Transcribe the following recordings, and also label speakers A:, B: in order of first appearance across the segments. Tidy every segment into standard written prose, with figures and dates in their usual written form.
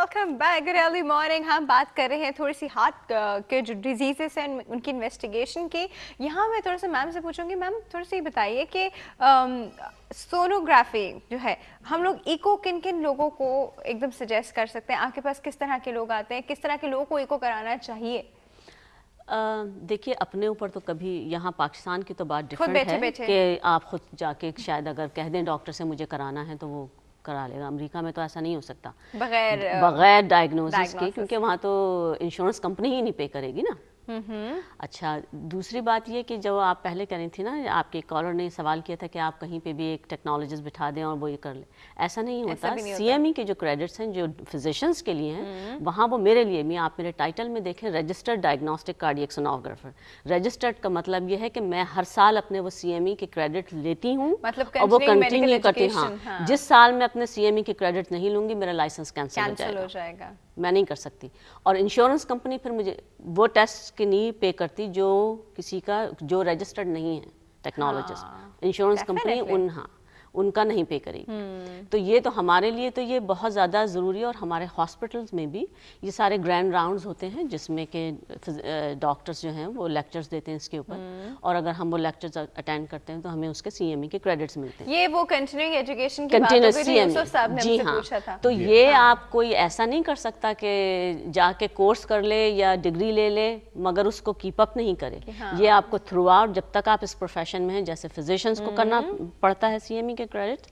A: Welcome back good early morning. हम बात कर रहे हैं थोड़ी सी हार्ट के जो डिजीजेस हैं उनकी इन्वेस्टिगेशन की। यहाँ मैं थोड़ा सा मैम से पूछूंगी, मैम थोड़ा सा ये बताइए कि सोनोग्राफी जो है हम लोग इको किन किन लोगों को एकदम सजेस्ट कर सकते हैं? आपके पास किस तरह के लोग आते हैं, किस तरह के लोगों को इको कराना चाहिए?
B: देखिए अपने ऊपर तो कभी यहाँ पाकिस्तान की तो बात डिफरेंट है कि आप खुद जाके शायद अगर कह दें डॉक्टर से मुझे कराना है तो वो करा लेगा। अमेरिका में तो ऐसा नहीं हो सकता बगैर डायग्नोसिस के, क्योंकि वहाँ तो इंश्योरेंस कंपनी ही नहीं पे करेगी ना। अच्छा, दूसरी बात ये कि जो आप पहले कह रही थी ना, आपके कॉलर ने सवाल किया था कि आप कहीं पे भी एक टेक्नोलॉजिस्ट बिठा दें और वो ये कर ले, ऐसा नहीं होता। सीएमई के जो क्रेडिट्स हैं जो फिजिशियंस के लिए हैं, वहाँ वो मेरे लिए भी, आप मेरे टाइटल में देखें registered diagnostic cardiac sonographer. Registered का मतलब ये है कि मैं हर साल अपने वो सीएमई के क्रेडिट लेती हूँ और वो कंटिन्यू करती हूँ। हाँ, जिस साल मैं अपने सीएमई के क्रेडिट नहीं लूँगी मेरा लाइसेंस कैंसिल हो जाएगा, मैं नहीं कर सकती। और इंश्योरेंस कंपनी फिर मुझे वो टेस्ट की नहीं पे करती जो किसी का जो रजिस्टर्ड नहीं है टेक्नोलॉजिस्ट। इंश्योरेंस कंपनी उनका नहीं पे करेगी। तो ये तो हमारे लिए तो ये बहुत ज़्यादा ज़रूरी है। और हमारे हॉस्पिटल्स में भी ये सारे ग्रैंड राउंड्स होते हैं जिसमें कि डॉक्टर्स जो हैं वो लेक्चर्स देते हैं इसके ऊपर, और अगर हम वो लेक्चर्स अटेंड करते हैं तो हमें उसके सीएमई के क्रेडिट्स मिलते हैं।
A: ये वो कंटिन्यूइंग एजुकेशन की बात हो गई थी, यूसुफ साहब ने मुझसे पूछा था।
B: तो ये आप कोई ऐसा नहीं कर सकता कि जाके कोर्स कर ले या डिग्री ले ले मगर उसको कीप अप नहीं करे। ये आपको थ्रू आउट जब तक आप इस प्रोफेशन में हैं, जैसे फिजिशियंस को करना पड़ता है सीएमई क्रेडिट,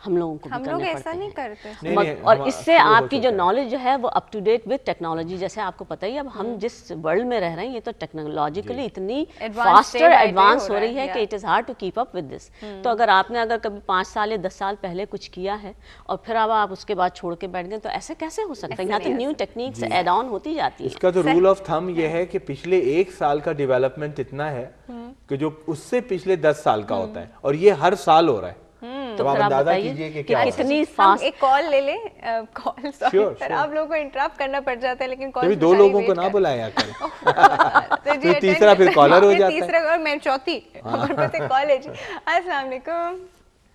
B: हम लोगों को भी करने पड़ते हैं। ऐसा नहीं करते। और इससे आपकी जो नॉलेज जो है वो up to date with technology, जैसे आपको पता ही अब हम जिस वर्ल्ड में रह रहे हैं ये तो टेक्नोलॉजिकली इतनी फास्टर एडवांस हो रही है कि it is hard to keep up with this. तो अगर कभी 5 साल या 10 साल पहले कुछ किया है और फिर अब आप उसके बाद छोड़ के बैठ गए तो ऐसे कैसे हो सकता है? यहाँ तो न्यू टेक्निक्स एड ऑन होती जाती है।
C: इसका तो रूल ऑफ थंब ये है कि पिछले 1 साल का डेवलपमेंट इतना है कि जो उससे पिछले 10 साल का होता है, और ये हर साल हो रहा है।
B: तो फिर आप बताइए कि कितनी फास्ट।
A: एक कॉल ले ले, कॉल सॉरी सर आप लोगों को इंटरप्ट करना पड़ जाता है, लेकिन कॉल
C: 2 लोगों को ना बुलाया कर। तो तीसरा फिर कॉलर हो जाता है,
A: तीसरा और मैं चौथी हमारे पास एक कॉल है जी। अस्सलाम वालेकुम।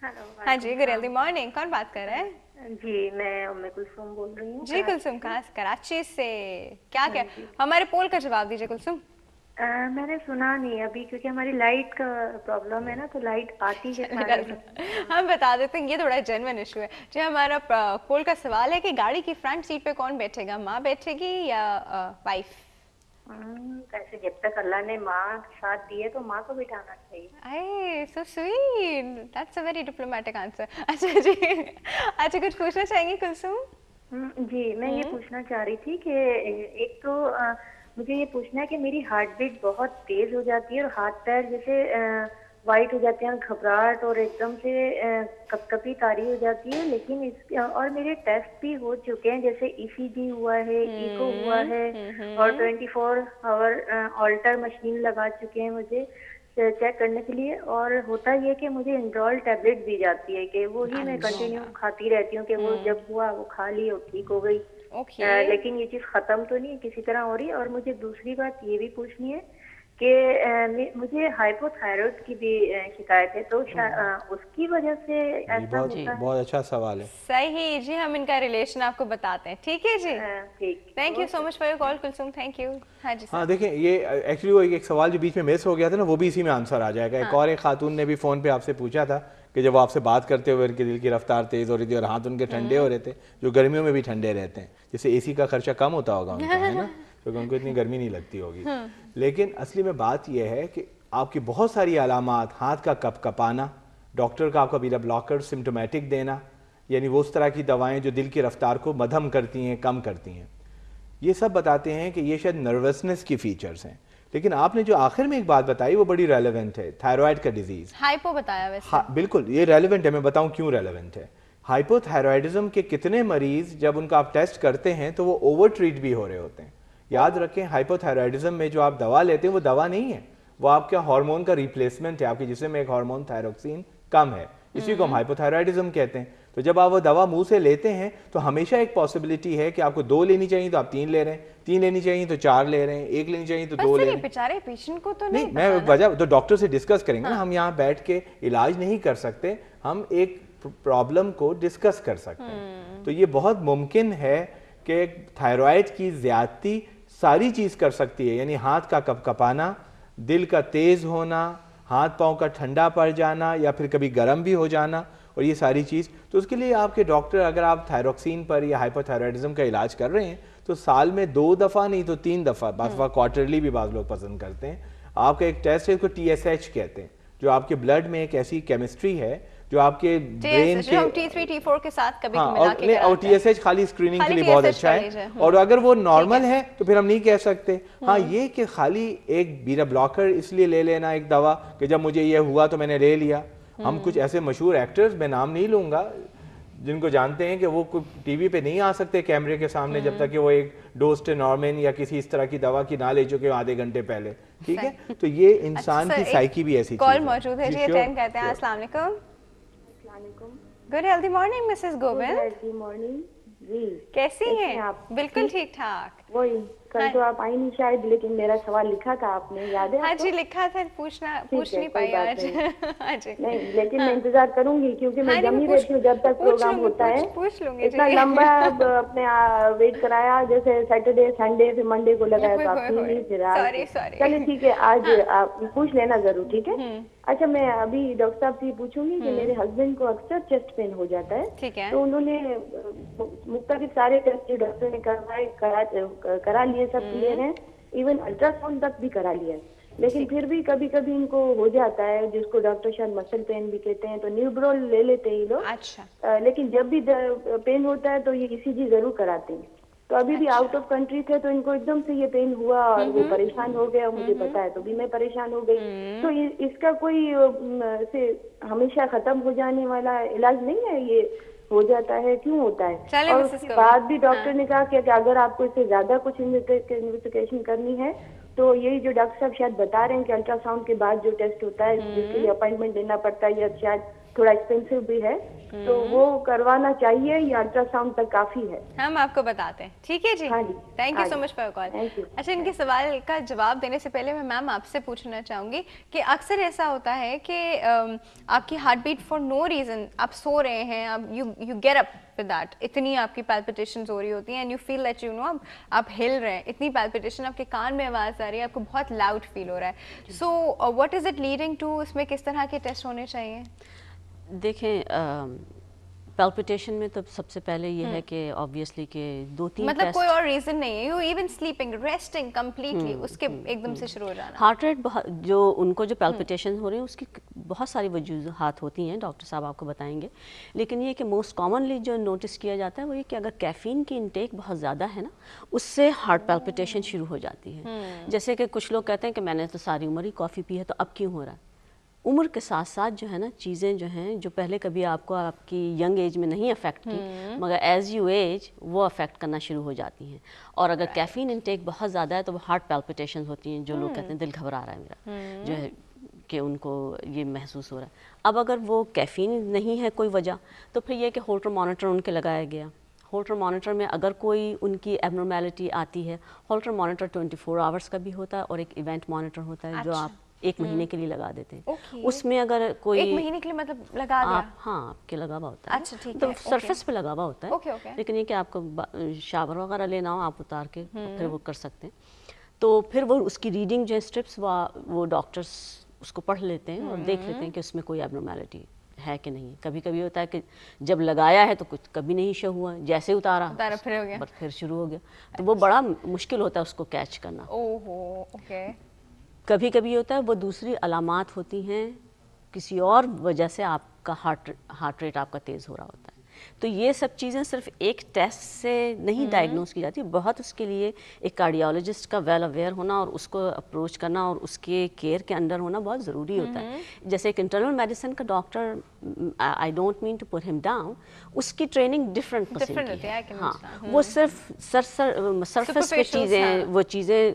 D: हेलो।
A: हाँ जी, गुड अर्ली मॉर्निंग। कौन बात कर रहा है?
D: जी मैं उम्मे कुलसुम बोल रही हूँ।
A: जी कुलसुम, कहाँ से? कराची से। क्या हमारे पोल का जवाब दीजिए कुलसुम।
D: मैंने सुना नहीं अभी, क्योंकि हमारी लाइट का प्रॉब्लम है ना, तो लाइट आती है।
A: हम बता देते हैं, ये थोड़ा जेन्युइन इशू है जो हमारा पोल का सवाल है कि गाड़ी की फ्रंट सीट पे कौन बैठेगा, माँ बैठेगी या वाइफ?
D: वैसे जब तक अल्लाह ने माँ साथ दी है तो माँ को बिठाना चाहिए।
A: So sweet, that's a very diplomatic answer. अच्छा जी, अच्छा कुछ पूछना चाहेंगी कुलसुम?
D: जी मैं ये पूछना चाह रही थी कि एक तो मुझे ये पूछना है कि मेरी हार्ट बीट बहुत तेज हो जाती है और हाथ पैर जैसे वाइट हो जाते हैं, घबराहट और एकदम से कपकपी तारी हो जाती है। लेकिन और मेरे टेस्ट भी हो चुके हैं, जैसे ईसीजी हुआ है, इको हुआ है, और 24 आवर ऑल्टर मशीन लगा चुके हैं मुझे चेक करने के लिए। और होता ये कि मुझे इंड्रॉल टैबलेट दी जाती है कि वो ही मैं कंटिन्यू खाती रहती हूँ कि वो जब हुआ वो खा ली और ठीक हो गई। लेकिन ये चीज खत्म तो नहीं किसी तरह हो रही। और मुझे दूसरी बात ये भी पूछनी है कि मुझे हाइपोथायराइड की भी शिकायत है, तो उसकी वजह से ऐसा होता है?
C: बहुत अच्छा सवाल है।
A: सही जी, हम इनका रिलेशन आपको बताते हैं। ठीक है जी,
D: ठीक।
A: Thank you so much for your call Kulsum, thank you. हाँ जी।
C: हाँ देखिए, ये एक्चुअली वो एक सवाल जो बीच में मिस हो गया था ना, वो भी इसी में आंसर आ जाएगा। एक और एक खातून ने भी फोन पे आपसे पूछा था कि जब आपसे बात करते हुए उनके दिल की रफ्तार तेज हो रही थी और हाथ उनके ठंडे हो रहे थे, जो गर्मियों में भी ठंडे रहते हैं, जैसे एसी का खर्चा कम होता होगा उनका, है ना, क्योंकि उनको इतनी गर्मी नहीं लगती होगी। लेकिन असली में बात यह है कि आपकी बहुत सारी अलामात, हाथ का कपकपाना, डॉक्टर का आपका बीटा ब्लॉकर सिम्टोमेटिक देना, यानी वो उस तरह की दवाएं जो दिल की रफ्तार को मध्यम करती हैं, कम करती हैं, ये सब बताते हैं कि ये शायद नर्वसनेस की फीचर्स हैं। लेकिन आपने जो आखिर में एक बात बताई वो बड़ी रेलेवेंट है, थायराइड का डिजीज।
A: हाइपो बताया वैसे।
C: हाँ बिल्कुल, ये रेलेवेंट है, मैं बताऊं क्यों रेलेवेंट है। हाइपोथायराइडिज्म के कितने मरीज जब उनका आप टेस्ट करते हैं तो वो ओवर ट्रीट भी हो रहे होते हैं। याद रखें, हाइपोथायराइडिज्म में जो आप दवा लेते हैं वो दवा नहीं है, वो आपका हार्मोन का रिप्लेसमेंट है। आपके जिस्म में एक हार्मोन थायरोक्सिन कम है, इसी को हम हाइपोथायराइडिज्म कहते हैं। तो जब आप वो दवा मुंह से लेते हैं तो हमेशा एक पॉसिबिलिटी है कि आपको 2 लेनी चाहिए तो आप 3 ले रहे हैं, 3 लेनी चाहिए तो 4 ले रहे हैं, 1 लेनी चाहिए तो 2 ले रहे हैं।
A: बेचारे पेशेंट को तो
C: नहीं, मैं वजह तो डॉक्टर से डिस्कस करेंगे ना, हम यहाँ बैठ के इलाज नहीं कर सकते, हम एक प्रॉब्लम को डिस्कस कर सकते हैं। तो ये बहुत मुमकिन है کہ تھائرائڈ کی زیادتی ساری چیز کر سکتی ہے، یعنی ہاتھ کا کپ کپانا، دل کا تیز ہونا، ہاتھ پاؤں کا ٹھنڈا پڑ جانا یا پھر کبھی گرم بھی ہو جانا، اور یہ ساری چیز. تو اس کے لیے آپ کے ڈاکٹر اگر آپ تھائروکسین پر یا ہائپر تھائرائڈزم کا علاج کر رہے ہیں تو سال میں 2 دفعہ نہیں تو 3 دفعہ، بعض دفعہ کوارٹرلی بھی بعض لوگ پسند کرتے ہیں، آپ کا ایک ٹیسٹ ہے، اس کو TSH کہتے ہیں، جو آپ کے بلڈ میں ایک ایسی کیمسٹری ہے جو آپ کے برین کے
A: T3 T4 کے ساتھ کبھی
C: ملا کے اور TSH خالی اسکریننگ کے لیے بہت اچھا ہے، اور اگر وہ نارمل ہے تو پھر ہم نہیں کہہ سکتے. ہاں یہ کہ خالی ایک بیٹا بلاکر اس لیے لے لینا ایک دوا کہ جب مجھے یہ ہوا تو میں نے لے لیا. ہم کچھ ایسے مشہور ایکٹرز، میں نام نہیں لوں گا، جن کو جانتے ہیں کہ وہ ٹی وی پہ نہیں آ سکتے کیمرے کے سامنے جب تک کہ وہ ایک ڈوسٹینارمن یا کسی اس طرح کی دوا کی نہ لے چکے آدھے گھنٹے پہلے. ٹھیک ہے، تو یہ انسان کی سائیکی بھی ایسی چیز ہے.
A: کال موجود ہے جی، اٹینڈ کرتے ہیں. السلام علیکم. Good healthy morning Mrs Gobind.
E: Morning جی،
A: کیسی ہیں آپ؟ بالکل ٹھیک ٹھاک.
E: وہی کل تو آپ آئی نہیں شاید، لیکن میرا سوال لکھا تھا آپ نے، یاد ہے؟
A: ہاں جی لکھا تھا، پوچھ نہیں پائی آج.
E: نہیں لیکن میں انتظار کروں گی کیونکہ میں جمی رہتی ہوں جب تک پروگرام ہوتا ہے.
A: پوچھ لوں گی.
E: اتنا لمبا اپنے ویٹ کرایا، جیسے سیٹرڈے سنڈے پھر منڈے کو لگایا تو آپ نہیں پھر. چلیے ٹھیک ہے، آج آپ پوچھ لینا ضرور. ٹھیک ہے. اچھا میں ابھی ڈاکٹر صاحب سے پوچھوں گی کہ میرے ہسبینڈ کو اکثر چیسٹ پین ہو جاتا ہے، تو انہوں نے مختلف سارے ٹیسٹ ڈاکٹر نے کرا لیے، سب کلیئر ہیں، ایون الٹرا ساؤنڈ تک بھی کرا لیا ہے، لیکن پھر بھی کبھی کبھی ان کو ہو جاتا ہے جس کو ڈاکٹر شاید مسل پین بھی کہتے ہیں، تو نیوبرول لے لیتے ہیں یہ لوگ. لیکن جب بھی پین ہوتا ہے تو یہ ECG ضرور کراتے ہیں. تو ابھی بھی آؤٹ آف کنٹری تھے تو ان کو ایک دم سے یہ پین ہوا اور وہ پریشان ہو گئے، اور مجھے پتا ہے تو بھی میں پریشان ہو گئی. تو اس کا کوئی ہمیشہ ختم ہو جانے والا علاج نہیں ہے؟ یہ ہو جاتا ہے، کیوں ہوتا ہے؟ اور اس کے بعد بھی ڈاکٹر نے کہا کہ اگر آپ کو اس سے زیادہ کچھ انویسٹیگیشن کرنی ہے تو یہی جو ڈاکٹر صاحب شاید بتا رہے ہیں کہ الٹرا ساؤنڈ کے بعد جو ٹیسٹ ہوتا ہے جس کے لیے اپائنٹمنٹ دینا پڑتا ہے، یا شاید تھوڑا ایکسپینسو بھی ہے، تو وہ کروانا چاہیے یا الٹرا ساؤنڈ تک کافی ہے؟
A: ہم آپ کو بتاتے ہیں. ٹھیک ہے جی، thank you so much for call. اچھا ان کے سوال کا جواب دینے سے پہلے میں میم آپ سے پوچھنا چاہوں گی کہ اکثر ایسا ہوتا ہے کہ آپ کی heart beat for no reason, آپ سو رہے ہیں، you get up with that, اتنی آپ کی پیلپٹیشنز ہو رہی ہوتی ہیں and you feel that you know آپ ہل رہے ہیں، اتنی پیلپٹیشن آپ کے کان میں آواز آ رہی ہے، آپ کو بہت لاؤڈ فیل ہو رہا ہے. So what is it leading to? اس میں کس طرح کے ٹیسٹ ہونے چاہیے؟
B: دیکھیں پیلپٹیشن میں تو سب سے پہلے یہ ہے کہ آبویسلی کہ 2-3
A: مطلب کوئی اور ریزن نہیں ہے، you even sleeping resting completely, اس کے ایک دم سے شروع ہو جانا.
B: ہارٹ ریٹ جو ان کو جو پیلپٹیشن ہو رہی ہیں اس کی بہت ساری وجوہات ہوتی ہیں، ڈاکٹر صاحب آپ کو بتائیں گے. لیکن یہ کہ موسٹ کامنلی جو نوٹس کیا جاتا ہے وہ یہ کہ اگر کیفین کی انٹیک بہت زیادہ ہے نا، اس سے ہارٹ پیلپٹیشن شروع ہو جاتی ہے. جیسے کہ کچھ لوگ کہتے ہیں کہ میں نے تو ساری عمر ہی کافی پی ہے تو اب کیوں ہو رہا ہے. عمر کے ساتھ ساتھ جو ہے نا چیزیں جو ہیں جو پہلے کبھی آپ کو آپ کی ینگ ایج میں نہیں افیکٹ کی، مگر ایز یو ایج وہ افیکٹ کرنا شروع ہو جاتی ہیں. اور اگر کیفین انٹیک بہت زیادہ ہے تو وہ ہارٹ پیلپٹیشن ہوتی ہیں، جو لوگ کہتے ہیں دل گھبرا رہا ہے میرا، جو ہے کہ ان کو یہ محسوس ہو رہا ہے. اب اگر وہ کیفین نہیں ہے کوئی وجہ تو پھر یہ کہ ہولٹر مانیٹر ان کے لگایا گیا. ہولٹر مانیٹر میں اگر کوئی ان کی ایبنارمیلٹی آتی ہے، ہولٹر مانیٹر 24 آورس کا بھی ہوتا ہے اور ایک ایونٹ مانیٹر ہوتا ہے جو آپ 1 مہینے کے لیے لگا دیتے ہیں. اس میں اگر کوئی
A: 1 مہینے کے لیے مطلب لگا دیا،
B: ہاں آپ کے لگا ہوا ہوتا ہے تو سرفیس پہ لگا ہوا ہوتا ہے، لیکن یہ کہ آپ کو شاور وغیرہ لینا ہو آپ اتار کے پھر وہ کر سکتے ہیں. تو پھر وہ اس کی ریڈنگ جو ہے اسٹرپس وہ ڈاکٹرس اس کو پڑھ لیتے ہیں اور دیکھ لیتے ہیں کہ اس میں کوئی ایبنارمیلٹی ہے کہ نہیں. کبھی کبھی ہوتا ہے کہ جب لگایا ہے تو کچھ کبھی نہیں شو ہوا، جیسے اتارا پھر شروع ہو گیا، تو وہ بڑا مشکل ہوتا ہے اس کو کیچ کرنا. کبھی کبھی ہوتا ہے وہ دوسری علامات ہوتی ہیں، کسی اور وجہ سے آپ کا ہارٹ ریٹ آپ کا تیز ہو رہا ہوتا ہے. تو یہ سب چیزیں صرف ایک ٹیسٹ سے نہیں ڈائگنوز کی جاتی، بہت اس کے لیے ایک کارڈیالوجسٹ کا ویل اویئر ہونا اور اس کو اپروچ کرنا اور اس کے کیئر کے انڈر ہونا بہت ضروری ہوتا ہے. جیسے ایک انٹرنل میڈیسن کا doctor, I don't mean to put him down, اس کی ٹریننگ ڈفرینٹ قسم کی ہے. ہاں وہ صرف سرفیس پہ چیزیں وہ چیزیں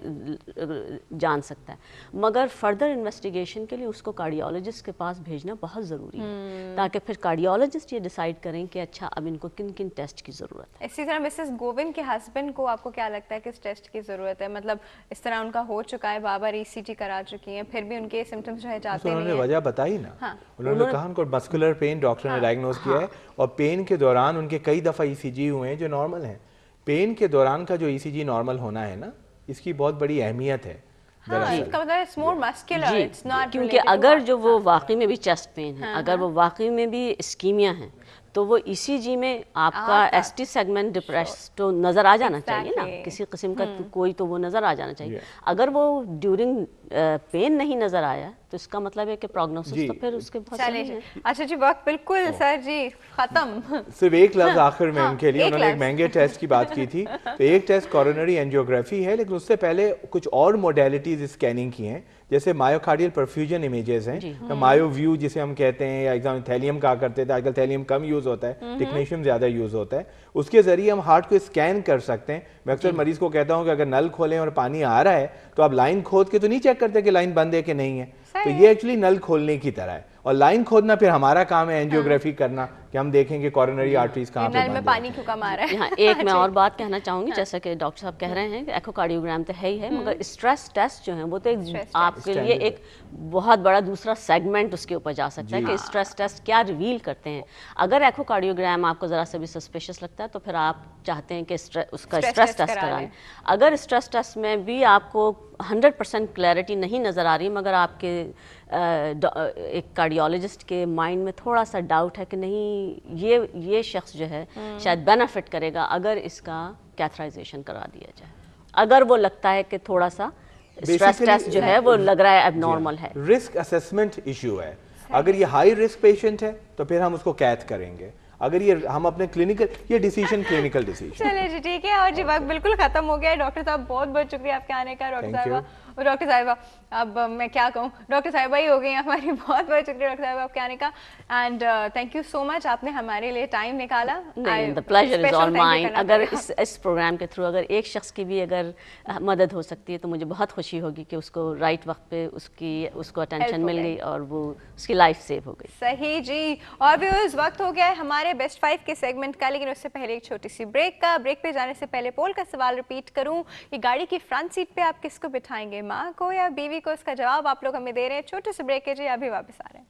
B: جان سکتا ہے، مگر فردر انویسٹیگیشن کے لیے اس کو کارڈیالوجسٹ کے پاس بھیجنا بہت ضروری ہے تاکہ پھر کارڈیالوجسٹ یہ ڈیسائیڈ کریں کہ اچھا اب ان کو کن کن ٹیسٹ کی ضرورت ہے.
A: اسی طرح مسز گوبند کے ہسبینڈ کو آپ کو کیا لگتا ہے کس ٹیسٹ کی ضرورت ہے؟ مطلب اس طرح ان کا ہو چکا ہے، بار بار ECG کرا چکی ہیں، پھر بھی ان کے سمپٹمز رہ جاتے ہیں.
C: انہوں نے وجہ بتائی نا، انہوں نے کہا ان کو مسکولر پین ڈاکٹر نے ڈائگنوز کیا ہے اور پین کے دوران ان کے کئی دفعہ ECG ہوئے ہیں جو نارمل ہیں. पेन के दौरान का जो ECG नॉर्मल होना है ना, इसकी बहुत बड़ी अहमियत है।
B: क्योंकि अगर जो वो वाकई में भी चेस्ट पेन है, अगर वो वाकई में भी इस्कीमिया है, तो वो ECG में आपका ST सेगमेंट डिप्रेस तो नज़र आ जाना चाहिए ना, किसी किस्म का कोई तो वो नज़र आ जाना चाहिए। अगर वो ड्यूरिंग पेन नहीं नज़र आया तो इसका मतलब है कि प्रोग्नोसिस तो फिर उसके बहुत सही है।
A: अच्छा जी, वक्त बिल्कुल सर जी खत्म।
C: सिर्फ एक लफ्ज़ आखिर में उनके लिए, उन्होंने एक महंगे टेस्ट की बात की थी, तो एक टेस्ट कोरोनरी एंजियोग्राफी है, लेकिन उससे पहले कुछ और मोडेलिटीज स्कैनिंग की हैं, जैसे मायोकार्डियल परफ्यूजन इमेजेस हैं, तो मायो व्यू जिसे हम कहते हैं, या एग्जाम थैलियम कहा करते थे, आजकल थैलियम कम यूज होता है, टेक्नीशियम ज्यादा यूज होता है, उसके जरिए हम हार्ट को स्कैन कर सकते हैं। मैं अक्सर मरीज को कहता हूँ कि अगर नल खोलें और पानी आ रहा है तो आप लाइन खोद के तो नहीं चेक करते कि लाइन बंद है कि नहीं है, तो ये एक्चुअली नल खोलने की तरह है, और लाइन खोदना फिर हमारा काम है एंजियोग्राफी करना, कि हम देखेंगे कोरोनरी आर्टरीज कहाँ पे
A: में पानी क्यों कम आ रहा है।
B: यहाँ एक मैं और बात कहना चाहूँगी, जैसा कि डॉक्टर साहब कह रहे हैं कि एकोकार्डियोग्राम तो है ही है, मगर स्ट्रेस टेस्ट जो है वो तो आपके लिए एक बहुत बड़ा दूसरा सेगमेंट उसके ऊपर जा सकता है कि स्ट्रेस टेस्ट क्या रिवील करते हैं। अगर एकोकार्डियोग्राम आपको ज़रा सा भी सस्पिशियस लगता है तो फिर आप चाहते हैं कि उसका स्ट्रेस टेस्ट कराएं। अगर स्ट्रेस टेस्ट में भी आपको 100% क्लैरिटी नहीं नज़र आ रही, मगर आपके एक कार्डियोलॉजिस्ट के माइंड में थोड़ा सा डाउट है कि नहीं ये शख्स जो है शायद बेनिफिट करेगा अगर इसका कैथराइजेशन करा दिया जाए, अगर वो लगता है कि थोड़ा सा स्ट्रेस टेस्ट जो है वो लग रहा है एबनॉर्मल है।
C: रिस्क असेसमेंट इशू है, अगर ये हाई रिस्क पेशेंट है तो फिर हम उसको कैथ करेंगे, अगर ये हम अपने क्लिनिकल ये डिसीजन क्लिनिकल डिसीजन।
A: चलिए जी ठीक है, और जी वक्त बिल्कुल खत्म हो गया है। डॉक्टर साहब बहुत बहुत शुक्रिया आपके आने का। डॉक्टर साहिबा अब मैं क्या कहूँ, डॉक्टर साहिबा ही हो गई हमारी। बहुत बहुत शुक्रिया डॉक्टर साहिबा आपके आने का, and thank you so much, आपने हमारे लिए टाइम निकाला।
B: The pleasure is all mine. अगर इस प्रोग्राम के थ्रू अगर एक शख्स की भी अगर मदद हो सकती है तो मुझे बहुत खुशी होगी कि उसको राइट वक्त पे उसको अटेंशन मिल गई और वो उसकी लाइफ सेव हो गई।
A: सही जी, और भी उस वक्त हो गया है हमारे बेस्ट 5 के सेगमेंट का, लेकिन उससे पहले एक छोटी सी ब्रेक का। ब्रेक पे जाने से पहले पोल का सवाल रिपीट करूं, ये गाड़ी की फ्रंट सीट पे आप किसको बिठाएंगे, माँ को या बीवी को? इसका जवाब आप लोग हमें दे रहे हैं। छोटे से ब्रेक के जी, अभी वापस आ रहे हैं।